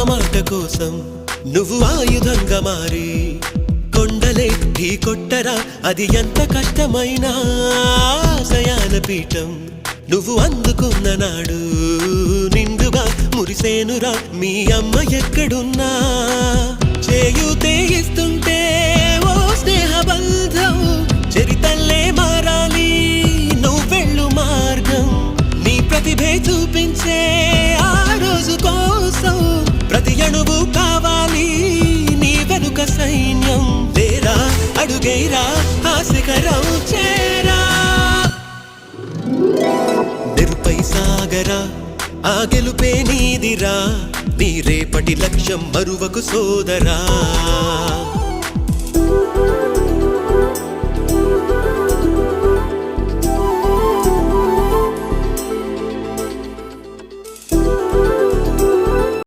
మాట కోసం నువ్వు ఆయుధంగా మారి కొండలే ఢీ కొట్టరా, అది ఎంత కష్టమైనా ఆశయాల పీఠం నువ్వు అందుకున్న నాడు నిండుగా మురిసేనురా మీ అమ్మ ఎక్కడున్నా. చేయూతే ఇస్తుంటే ఓ స్నేహ బంధం చరితల్లే మారాలి నువ్వెళ్ళు మార్గం. నీ ప్రతిభే చూపించే ఆ రోజు కోసం ప్రతి అణువు కావాలి నీ వెనుక సైన్యం. లేరా అడుగైరా ఆ శిఖరం చేరా, నిరుపై సాగరా ఆ గెలుపే నీదిరా, నీ రేపటి లక్ష్యం మరువకు సోదరా.